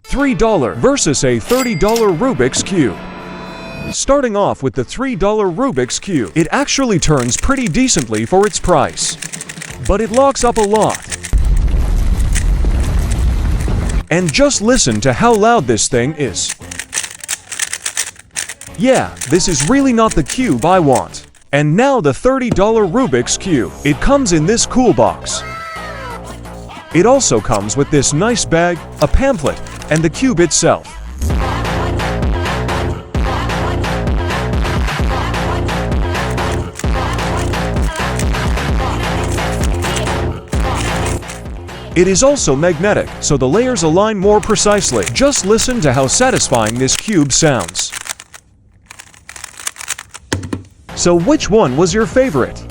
$3 versus a $30 Rubik's Cube. Starting off with the $3 Rubik's Cube, it actually turns pretty decently for its price. But it locks up a lot. And just listen to how loud this thing is. Yeah, this is really not the cube I want. And now the $30 Rubik's Cube. It comes in this cool box. It also comes with this nice bag, a pamphlet, and the cube itself. It is also magnetic, so the layers align more precisely. Just listen to how satisfying this cube sounds. So which one was your favorite?